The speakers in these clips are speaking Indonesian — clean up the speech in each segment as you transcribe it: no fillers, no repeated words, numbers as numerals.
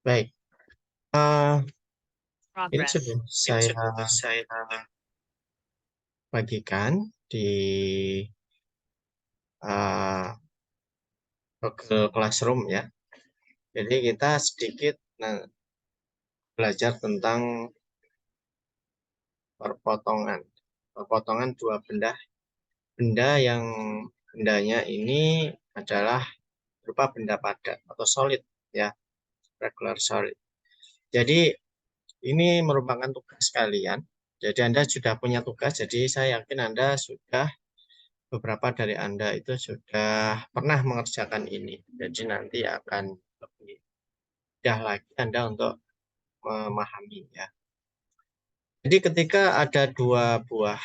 Baik, eh, ini Progress. sudah saya bagikan di eh, Google Classroom ya. Jadi kita sedikit belajar tentang perpotongan. Perpotongan dua benda yang bendanya ini adalah berupa benda padat atau solid ya, regular solid. Jadi ini merupakan tugas kalian. Jadi Anda sudah punya tugas, jadi saya yakin Anda sudah beberapa dari Anda itu sudah pernah mengerjakan ini. Jadi nanti akan lebih mudah lagi Anda untuk memahami ya. Jadi ketika ada dua buah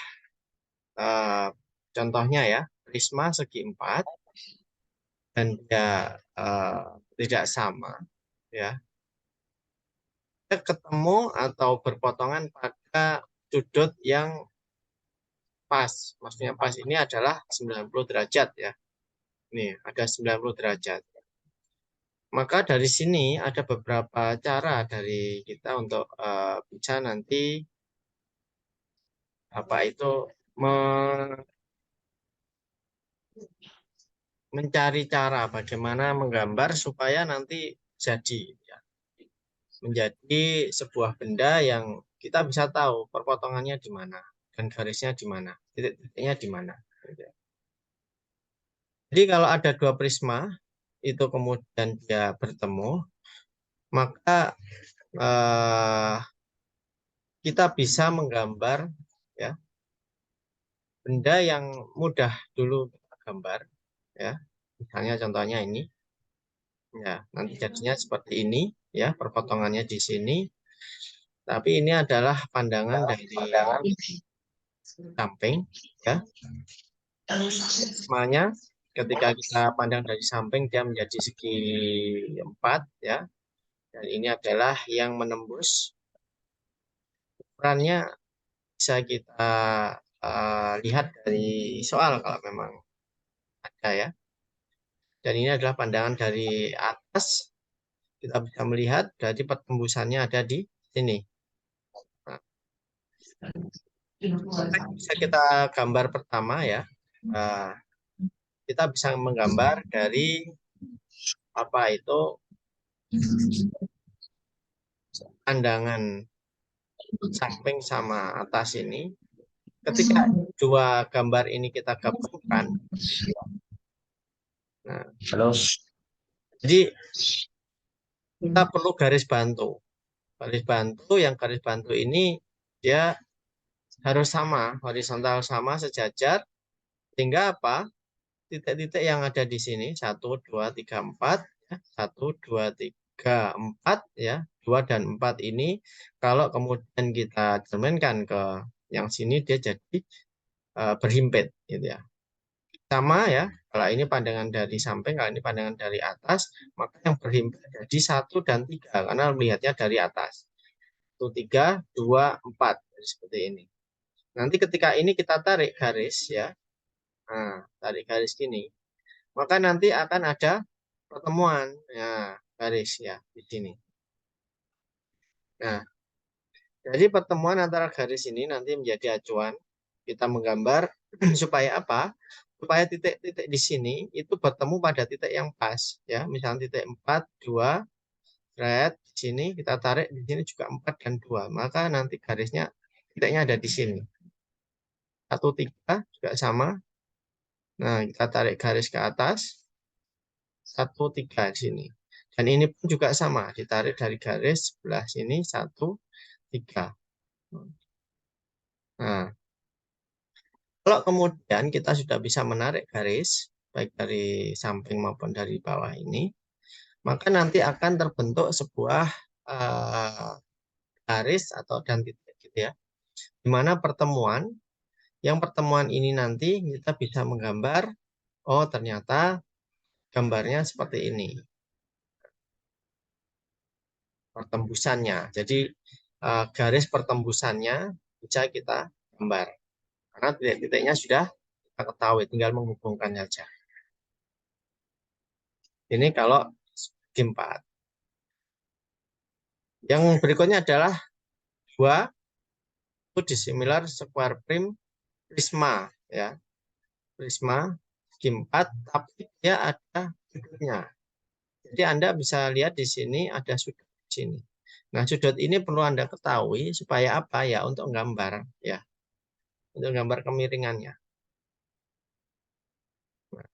eh, contohnya ya, prisma segi 4 dan dia tidak sama ya. Kita ketemu atau berpotongan pada sudut yang pas. Maksudnya pas ini adalah 90 derajat ya. Nih, ada 90 derajat. Maka dari sini ada beberapa cara dari kita untuk bisa nanti apa itu mencari cara bagaimana menggambar supaya nanti jadi ya, menjadi sebuah benda yang kita bisa tahu perpotongannya di mana dan garisnya di mana, titik-titiknya di mana. Jadi kalau ada dua prisma itu kemudian dia bertemu, maka eh, kita bisa menggambar ya benda yang mudah dulu kita gambar ya. Misalnya contohnya ini ya, nanti jadinya seperti ini ya, perpotongannya di sini. Tapi ini adalah pandangan dari samping ya. Semuanya ketika kita pandang dari samping dia menjadi segi 4 ya. Dan ini adalah yang menembus ukurannya bisa kita lihat dari soal kalau memang ada ya. Dan ini adalah pandangan dari atas. Kita bisa melihat dari pertembusannya ada di sini. Nah, bisa kita gambar pertama ya. Nah, kita bisa menggambar dari apa itu pandangan samping sama atas ini. Ketika dua gambar ini kita gabungkan, nah, Halo. jadi kita perlu garis bantu. Garis bantu yang garis bantu ini dia harus sama, horizontal sama, sejajar, sehingga apa? Titik-titik yang ada di sini, 1, 2, 3, 4, ya. 1, 2, 3, 4, ya. 2 dan 4 ini, kalau kemudian kita cerminkan ke yang sini, dia jadi berhimpit. Gitu ya. Sama ya, kalau ini pandangan dari samping, kalau ini pandangan dari atas, maka yang berhimpit jadi 1 dan 3, karena melihatnya dari atas. 1, 3, 2, 4, seperti ini. Nanti ketika ini kita tarik garis ya, nah, tarik garis gini, maka nanti akan ada pertemuan ya garis ya di sini. Nah, jadi pertemuan antara garis ini nanti menjadi acuan kita menggambar supaya apa? Supaya titik-titik di sini itu bertemu pada titik yang pas ya. Misalnya titik 4, 2, red di sini kita tarik di sini juga 4 dan 2. Maka nanti garisnya titiknya ada di sini. 1, 3 juga sama. Nah, kita tarik garis ke atas. 1, 3 di sini. Dan ini pun juga sama, ditarik dari garis sebelah sini 1, 3. Nah, kalau kemudian kita sudah bisa menarik garis, baik dari samping maupun dari bawah ini, maka nanti akan terbentuk sebuah uh, garis atau dan titik gitu ya, di mana yang pertemuan ini nanti kita bisa menggambar, oh ternyata gambarnya seperti ini, pertembusannya. Jadi garis pertembusannya bisa kita gambar. Karena titik-titiknya sudah kita ketahui, tinggal menghubungkan saja. Ini kalau segi 4. Yang berikutnya adalah dua dissimilar square prisma, ya. Prisma segi 4, tapi dia ada sudutnya. Jadi Anda bisa lihat di sini ada sudut di sini. Nah, sudut ini perlu Anda ketahui supaya apa ya? Untuk gambar, ya. Untuk gambar kemiringannya. Nah,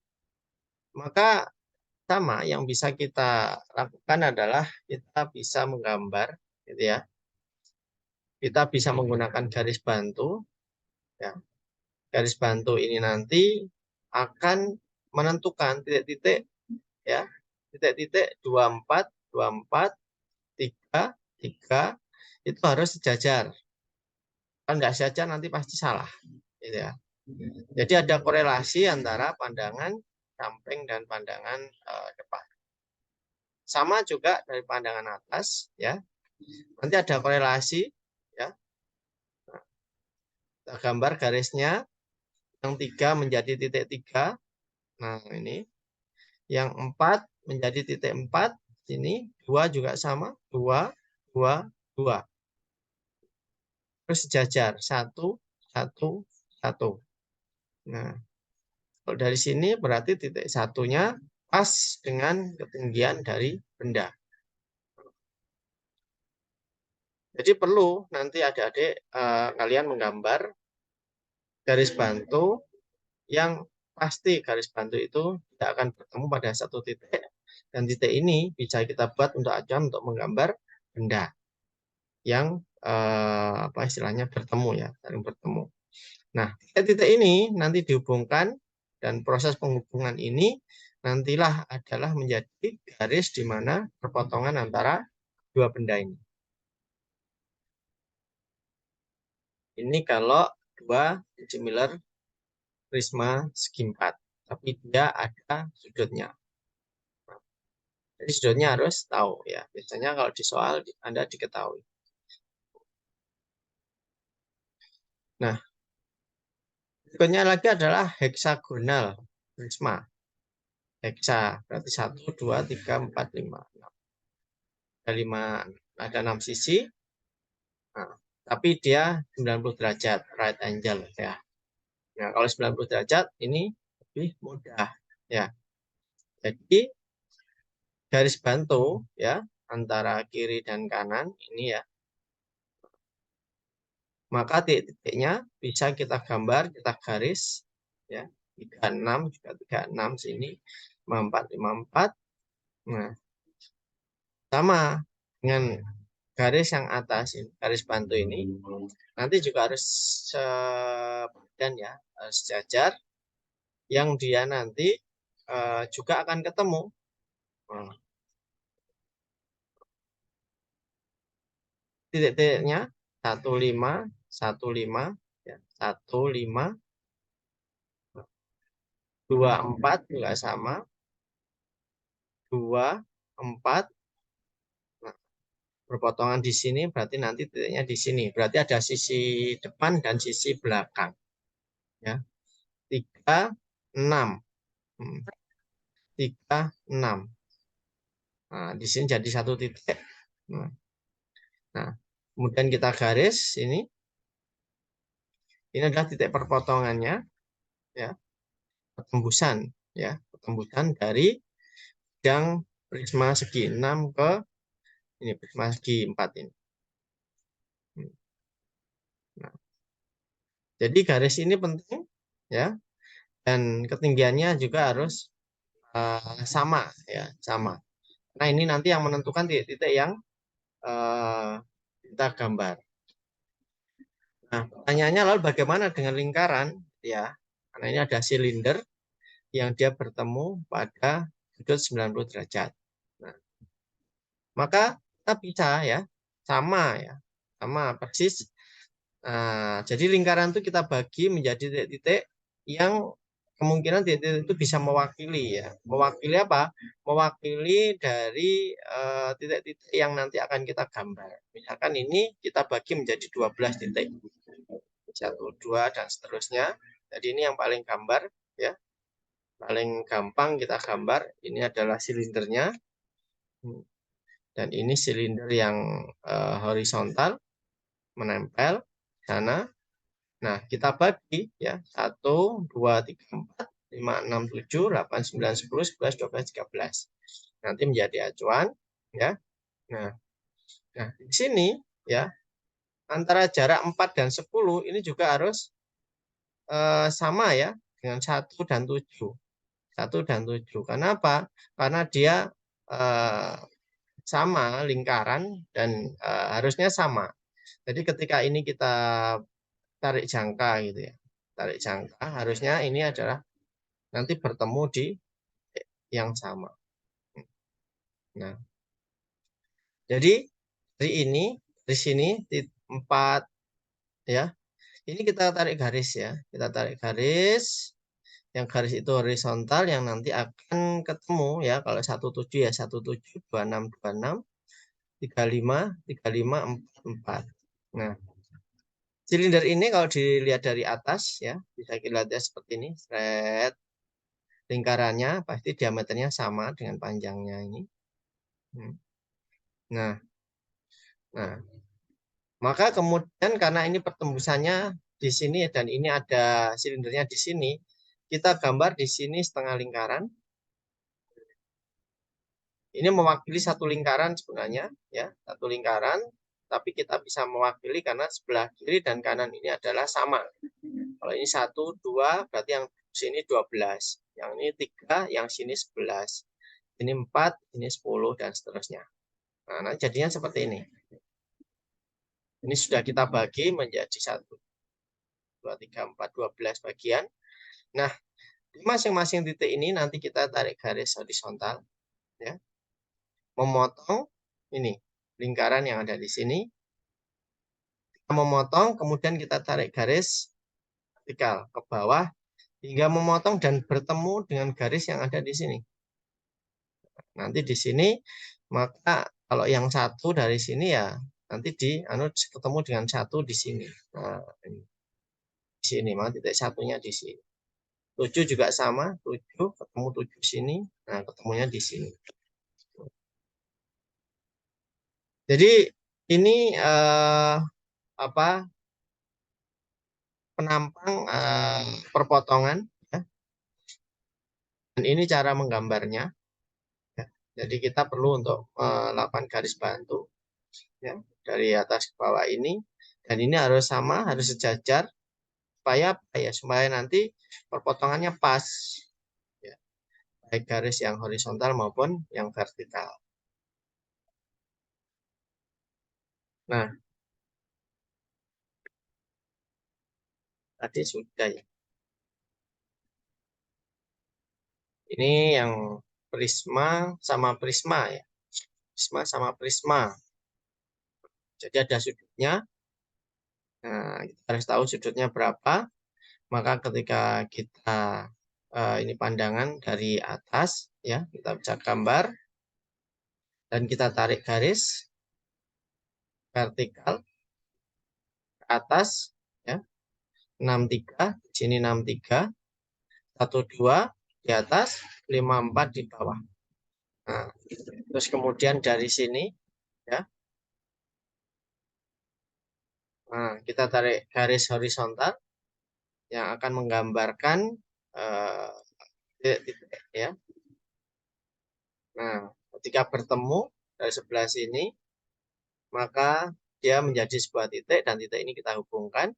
maka sama yang bisa kita lakukan adalah kita bisa menggambar, gitu ya. Kita bisa menggunakan garis bantu, ya. Garis bantu ini nanti akan menentukan titik-titik, ya. Titik-titik 24, 24, 3, 3 itu harus sejajar. Kalau nggak sejajar nanti pasti salah, gitu ya. Jadi ada korelasi antara pandangan samping dan pandangan depan. Sama juga dari pandangan atas, ya. Nanti ada korelasi, ya. Kita gambar garisnya, yang 3 menjadi titik 3. Nah, ini yang 4 menjadi titik 4. Sini 2 juga sama, 2, 2, 2. Terus sejajar 1, 1, 1. Nah, kalau dari sini berarti titik satunya pas dengan ketinggian dari benda. Jadi perlu nanti adik-adik kalian menggambar garis bantu yang pasti garis bantu itu tidak akan bertemu pada satu titik, dan titik ini bisa kita buat untuk acuan untuk menggambar benda yang apa istilahnya bertemu, ya, saling bertemu. Nah, titik-titik ini nanti dihubungkan, dan proses penghubungan ini nantilah adalah menjadi garis di mana perpotongan antara dua benda ini. Ini kalau dua similar prisma segi 4, tapi dia ada sudutnya. Jadi sudutnya harus tahu, ya. Biasanya kalau di soal Anda diketahui. Nah, berikutnya lagi adalah heksagonal prisma. Heksa berarti 1, 2, 3, 4, 5. Ada 5, ada 6 sisi. Nah, tapi dia 90 derajat right angle, ya. Nah, kalau 90 derajat ini lebih mudah, ya. Jadi garis bantu, ya, antara kiri dan kanan ini, ya. Maka titik-titiknya bisa kita gambar, kita garis, ya. 36 juga 36 sini, 54, 54. Nah, sama dengan garis yang atas ini, garis bantu ini nanti juga harus sepadan, ya, sejajar, yang dia nanti juga akan ketemu. Nah, titik-titiknya 15, 15, ya, 15, 24 juga sama, 24. Nah, berpotongan di sini berarti nanti titiknya di sini. Berarti ada sisi depan dan sisi belakang, ya. 3, 6. 3, 6. Nah, di sini jadi satu titik. Nah, kemudian kita garis ini. Ini adalah titik perpotongannya, ya. Pertembusan, ya. Pertembusan dari bidang prisma segi 6 ke ini prisma segi 4 ini. Nah, jadi garis ini penting, ya. Dan ketinggiannya juga harus sama, ya, sama. Nah, ini nanti yang menentukan titik-titik yang kita gambar. Nah, pertanyaannya lalu bagaimana dengan lingkaran, ya? Karena ini ada silinder yang dia bertemu pada sudut 90 derajat. Nah, maka kita bisa, ya, sama, ya, sama persis. Nah, jadi lingkaran itu kita bagi menjadi titik-titik yang kemungkinan titik itu bisa mewakili, ya. Mewakili apa? Mewakili dari titik-titik yang nanti akan kita gambar. Misalkan ini kita bagi menjadi 12 titik. 1, 2, dan seterusnya. Jadi ini yang paling gambar, ya. Paling gampang kita gambar. Ini adalah silindernya. Dan ini silinder yang horizontal menempel sana. Nah, kita bagi ya 1, 2, 3, 4, 5, 6, 7, 8, 9, 10, 11, 12, 13. Nanti menjadi acuan ya. Nah, di sini ya antara jarak 4 dan 10 ini juga harus sama ya dengan 1 dan 7. 1 dan 7. Karena apa? Karena dia sama lingkaran dan harusnya sama. Jadi ketika ini kita tarik jangka gitu ya. Tarik jangka harusnya ini adalah nanti bertemu di yang sama. Nah, jadi dari ini di sini di 4 ya. Ini kita tarik garis ya. Kita tarik garis. Yang garis itu horizontal yang nanti akan ketemu ya. Kalau 17 ya 17, 26, 26, 35, 35, 44. Nah, silinder ini kalau dilihat dari atas ya, bisa kita lihat seperti ini. Seret. Lingkarannya pasti diameternya sama dengan panjangnya ini. Nah, nah, maka kemudian karena ini pertembusannya di sini dan ini ada silindernya di sini, kita gambar di sini setengah lingkaran. Ini mewakili satu lingkaran sebenarnya, ya, satu lingkaran. Tapi kita bisa mewakili karena sebelah kiri dan kanan ini adalah sama. Kalau ini 1, 2, berarti yang sini 12. Yang ini 3, yang sini 11. Ini 4, ini 10, dan seterusnya. Nah, jadinya seperti ini. Ini sudah kita bagi menjadi 1, 2, 3, 4, 12 bagian. Nah, di masing-masing titik ini nanti kita tarik garis horizontal. Ya, memotong ini lingkaran yang ada di sini. Kita memotong, kemudian kita tarik garis vertikal ke bawah hingga memotong dan bertemu dengan garis yang ada di sini. Nanti di sini, maka kalau yang satu dari sini ya nanti ketemu dengan satu di sini. Nah, ini. Di sini, maka titik satunya di sini. 7 juga sama, 7 ketemu 7 sini, nah ketemunya di sini. Jadi ini penampang perpotongan ya. Dan ini cara menggambarnya ya. Jadi kita perlu untuk melakukan garis bantu ya dari atas ke bawah ini, dan ini harus sama, harus sejajar supaya apa ya, supaya nanti perpotongannya pas ya, baik garis yang horizontal maupun yang vertikal. Nah, tadi sudah ya. Ini yang prisma sama prisma ya. Prisma sama prisma. Jadi ada sudutnya. Nah, kita harus tahu sudutnya berapa. Maka ketika kita ini pandangan dari atas ya, kita bisa gambar dan kita tarik garis vertikal ke atas ya. 63 di sini 63, 12 di atas, 54 di bawah. Nah, terus kemudian dari sini ya. Nah, kita tarik garis horizontal yang akan menggambarkan titik ya. Nah, ketika bertemu dari sebelah sini, maka dia menjadi sebuah titik dan titik ini kita hubungkan.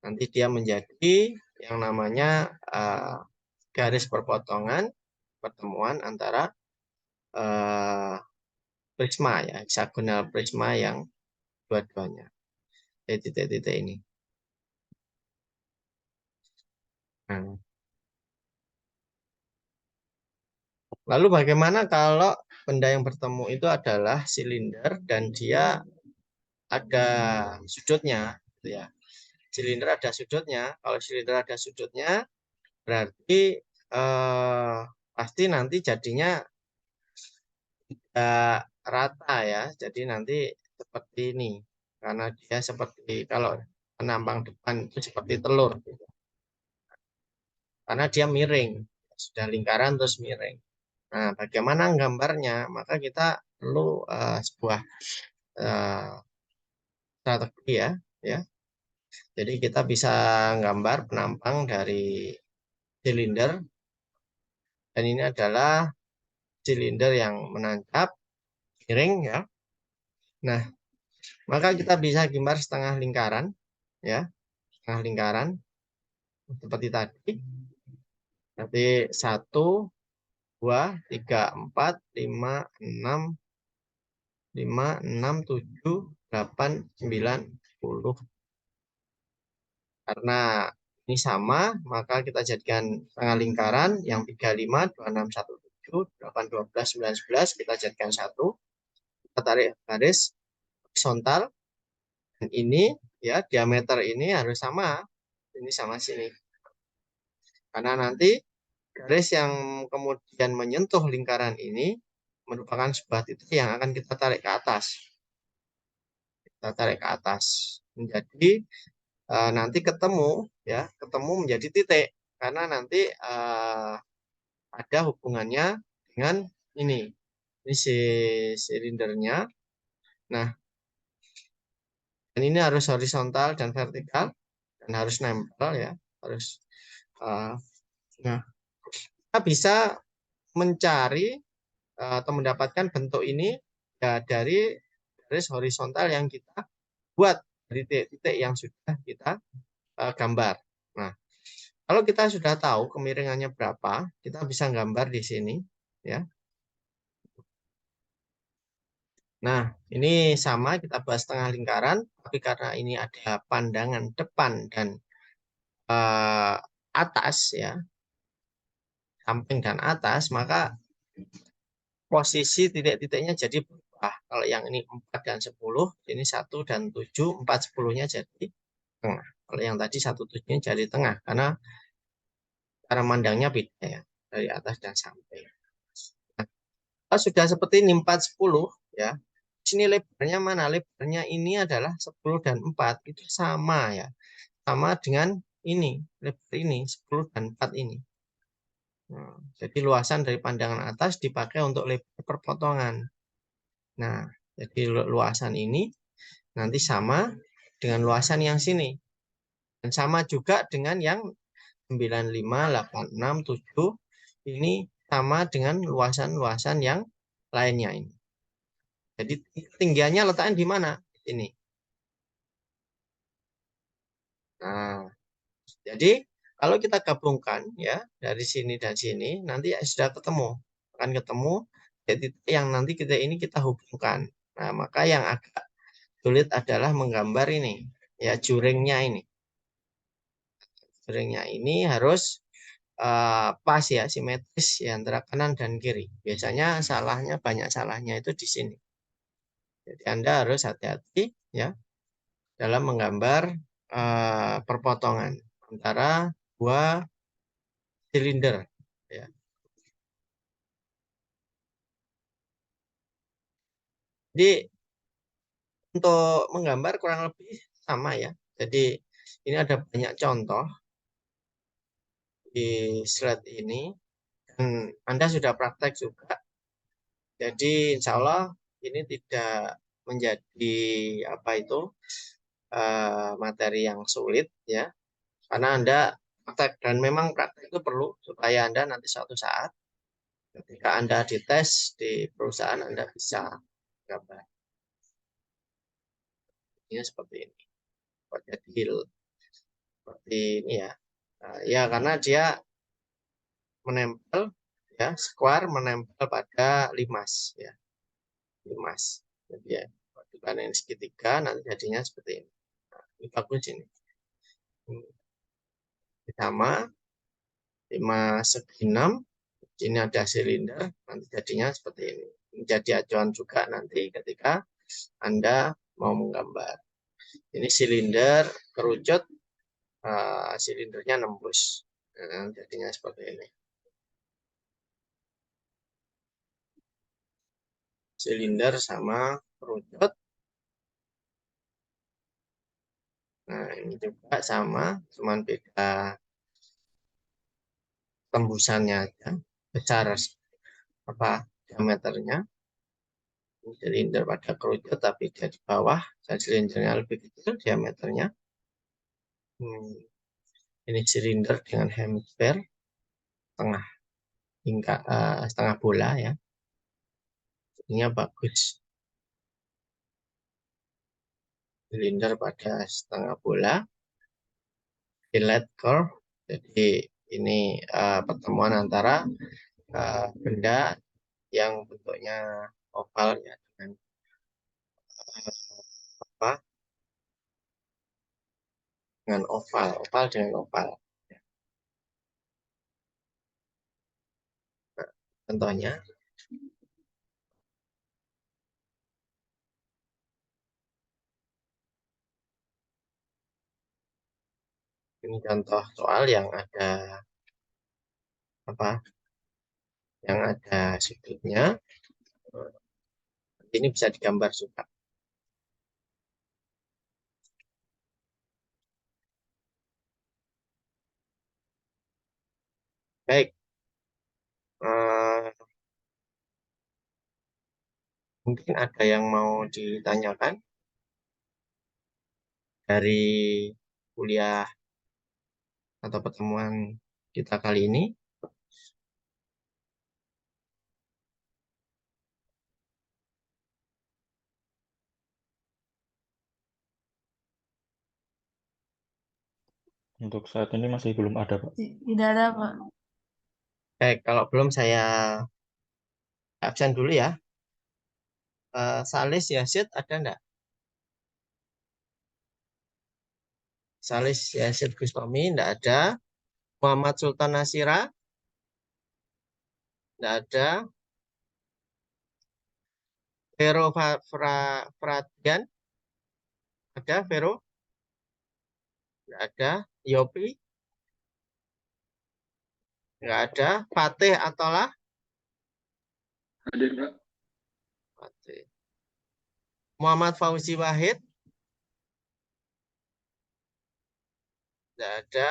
Nanti dia menjadi yang namanya garis perpotongan pertemuan antara prisma ya, hexagonal prisma yang dua-duanya. Titik-titik ini. Nah, lalu bagaimana kalau benda yang bertemu itu adalah silinder dan dia ada sudutnya, gitu ya. Silinder ada sudutnya. Kalau silinder ada sudutnya, berarti pasti nanti jadinya tidak rata ya. Jadi nanti seperti ini. Karena dia seperti kalau penampang depan itu seperti telur. Gitu. Karena dia miring. Sudah lingkaran terus miring. Nah, bagaimana gambarnya? Maka kita perlu sebuah strategi ya. Jadi kita bisa gambar penampang dari silinder, dan ini adalah silinder yang menancap miring ya. Nah, maka kita bisa gambar setengah lingkaran ya, setengah lingkaran seperti tadi. Nanti 1, 2, 3, 4, 5, 6, 7, 8, 9, 10. Karena ini sama, maka kita jadikan setengah lingkaran yang 35, 26, 17, 8, 12, 9, 11, kita jadikan satu. Kita tarik garis horizontal, dan ini ya diameter ini harus sama, ini sama sini. Karena nanti garis yang kemudian menyentuh lingkaran ini merupakan sebuah titik yang akan kita tarik ke atas. Kita tarik ke atas. Menjadi nanti ketemu ya, ketemu menjadi titik, karena nanti ada hubungannya dengan ini. Ini si silindernya. Nah, dan ini harus horizontal dan vertikal, dan harus nempel ya, harus nah, kita bisa mencari atau mendapatkan bentuk ini ya dari garis horizontal yang kita buat dari titik-titik yang sudah kita gambar. Nah, kalau kita sudah tahu kemiringannya berapa, kita bisa gambar di sini ya. Nah, ini sama, kita buat setengah lingkaran, tapi karena ini ada pandangan depan dan eh, atas ya, samping dan atas, maka posisi titik-titiknya jadi berubah. Kalau yang ini 4 dan 10, ini 1 dan 7, 4, 10-nya jadi tengah. Kalau yang tadi 1, 7-nya jadi tengah, karena cara mandangnya beda ya, dari atas dan samping. Nah, kalau sudah seperti ini 4, 10, ya, sini lebarnya mana? Lebarnya ini adalah 10 dan 4, itu sama ya. Sama dengan ini, lebar ini, 10 dan 4 ini. Nah, jadi luasan dari pandangan atas dipakai untuk lebar perpotongan. Nah, jadi luasan ini nanti sama dengan luasan yang sini. Dan sama juga dengan yang 95, 8, 6, 7. Ini sama dengan luasan-luasan yang lainnya ini. Jadi ketinggiannya letaknya di mana? Ini. Nah, jadi kalau kita gabungkan ya dari sini dan sini, nanti sudah ketemu. Akan ketemu jadi yang nanti kita hubungkan. Nah, maka yang agak sulit adalah menggambar ini, ya juringnya ini. Juringnya ini harus pas ya, simetris ya antara kanan dan kiri. Biasanya banyak salahnya itu di sini. Jadi Anda harus hati-hati ya dalam menggambar perpotongan antara dua silinder. Ya. Jadi untuk menggambar kurang lebih sama ya. Jadi ini ada banyak contoh di slide ini, dan Anda sudah praktek juga. Jadi insya Allah ini tidak menjadi apa itu materi yang sulit ya, karena Anda praktek, dan memang praktek itu perlu supaya Anda nanti suatu saat ketika Anda dites di perusahaan Anda bisa gambar. Ini seperti ini. Jadi seperti ini ya. Nah, ya karena dia menempel ya, square menempel pada limas ya, limas. Jadi ya, bukan yang segitiga nanti jadinya seperti ini. Nah, ini bagus ini. Ini sama 5/6, ini ada silinder, nanti jadinya seperti ini. Menjadi acuan juga nanti ketika Anda mau menggambar. Ini silinder kerucut, silindernya nembus. Nah, jadinya seperti ini. Silinder sama kerucut. Nah, ini juga sama, cuman beda tembusannya aja, besar apa diameternya. Silinder pada kerucut tapi dia di bawah, dan silindernya lebih kecil diameternya. Ini silinder dengan hemisphere setengah hingga setengah bola ya. Ini bagus. Silinder pada setengah bola, fillet curve. Jadi ini pertemuan antara benda yang bentuknya oval ya dengan apa? Dengan oval, oval dengan oval. Nah, contohnya ini contoh soal yang ada apa? Yang ada sudutnya. Ini bisa digambar juga. Baik, mungkin ada yang mau ditanyakan dari kuliah atau pertemuan kita kali ini. Untuk saat ini masih belum ada, Pak. Tidak ada, Pak. Baik, kalau belum saya absen dulu ya. Salis Yasid ada enggak? Salis Yasid Bustami enggak ada. Muhammad Sultan Nasira enggak ada. Vero Fradian ada. Vero enggak ada. Yopi enggak ada. Fatih Atola Hadir, Pak. Fatih. Muhammad Fauzi Wahid enggak ada.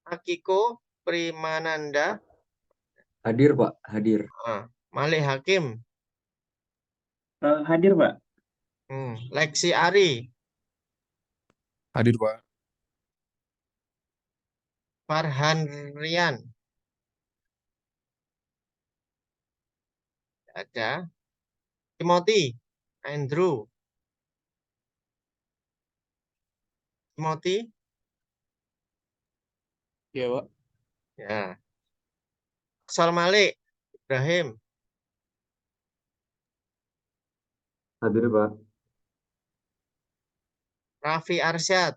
Akiko Primananda Hadir, Pak. Hadir. Malik Hakim Hadir, Pak. Lexi Ari Hadir, Pak. Farhan Rian ada. Timothy Andrew Timothy Iya, Pak. ya. Sol Malik Ibrahim Hadir, Pak. Raffi Arsyad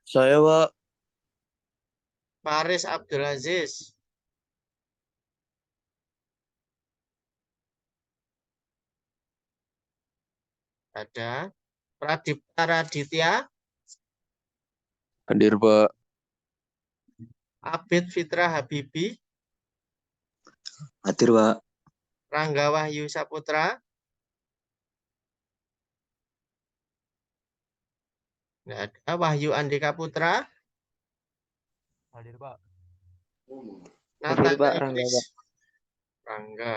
Saya, Pak. Faris Abdul Aziz ada. Pradipta Raditya Hadir, Pak. Abid Fitra Habibi Hadir, Pak. Rangga Wahyu Saputra nggak ada. Wahyu Andika Putra Hadir, Pak. Hadir, Pak. Nathanael Rangga, Pak. Rangga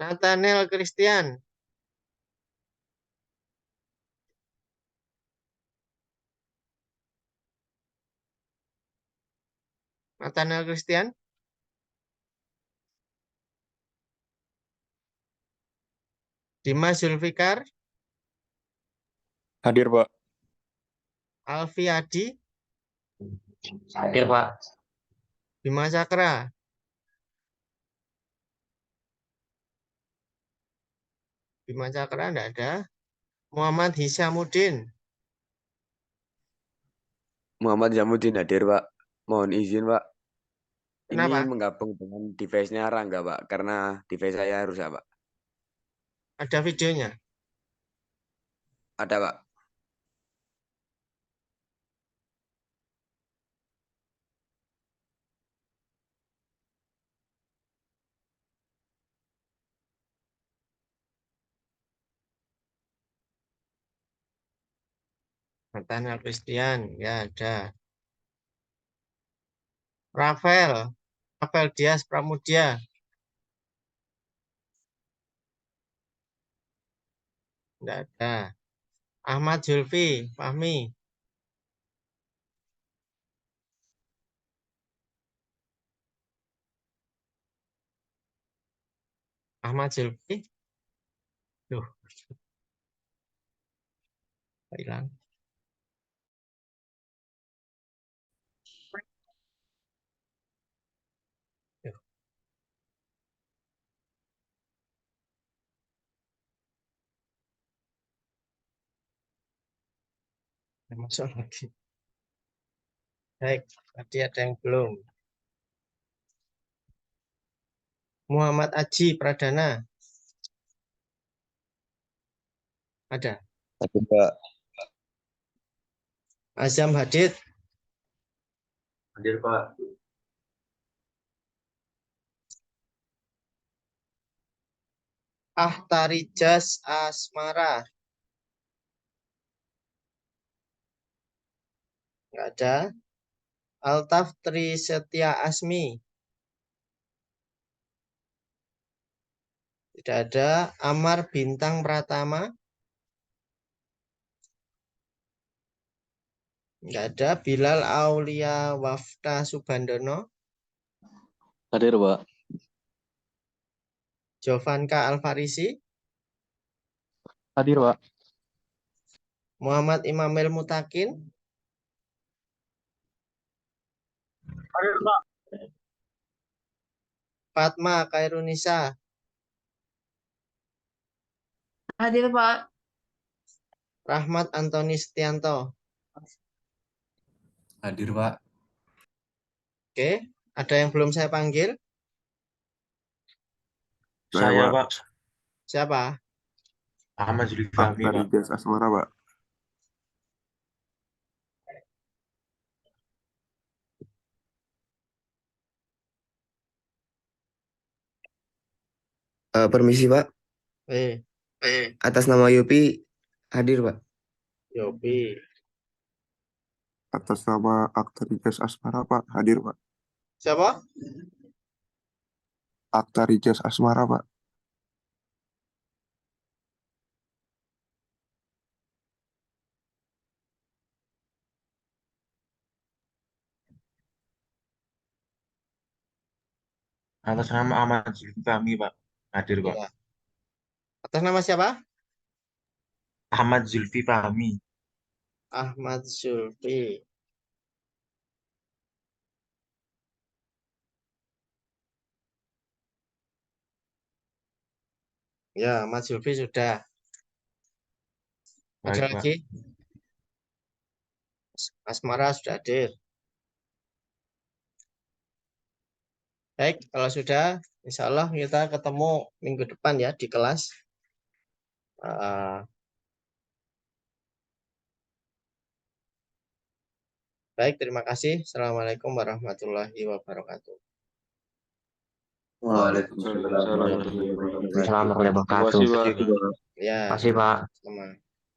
Nathaniel Christian Nathaniel Christian Dimas Zulfikar Hadir, Pak. Alfi Adi Hadir, Pak. Bima Cakra Bima Cakra enggak ada. Muhammad Hishamuddin Muhammad Jamuddin hadir, Pak. Mohon izin, Pak. Ini kenapa? menggabung dengan device-nya Rangga, Pak. Karena device saya rusak, Pak. Ada videonya. Ada, Pak. Nathaniel Christian ya ada. Rafael Dias Pramudia Tidak ada. Ahmad Zulfi Fahmi. Ahmad Zulfi. Duh, kok hilang. Duh, masuk lagi. Baik, tadi ada yang belum. Muhammad Aji Pradana. Ada. Hadir, Pak. Azam Hadid. Hadir, Pak. Ahtarijas Asmara. Nggak ada. Altaf Trisetia Asmi. Tidak ada. Amar Bintang Pratama. Nggak ada. Bilal Aulia Wafta Subandono. Hadir, Pak. Jovanka Alfarisi. Hadir, Pak. Muhammad Imamil Mutakin. Hadir, Pak. Fatma Kairunisa. Hadir, Pak. Rahmat Antoni Setianto. Hadir, Pak. Oke, ada yang belum saya panggil? Saya, Pak. Siapa? Ahmad Zulfi Fahmi, Pak. Ahtarijas Asmara, Pak. Permisi Pak, atas nama Yopi hadir Pak. Yopi. Atas nama Ahtarijas Asmara, Pak. Hadir, Pak. Siapa? Ahtarijas Asmara, Pak. Atas nama Ahmad Zulfi Fahmi, Pak. Hadir, Pak. Ya. Atas nama siapa? Ahmad Zulfi Fahmi. Ahmad Zulfi. Ya, Ahmad Zulfi sudah. Ada Baik, Pak. lagi? Asmara sudah hadir. Baik, kalau sudah, insya Allah kita ketemu minggu depan ya di kelas. Baik, terima kasih. Assalamualaikum warahmatullahi wabarakatuh. Waalaikumsalam warahmatullahi wabarakatuh. Assalamualaikum warahmatullahi wabarakatuh. Ya, Terima kasih, Pak. sama.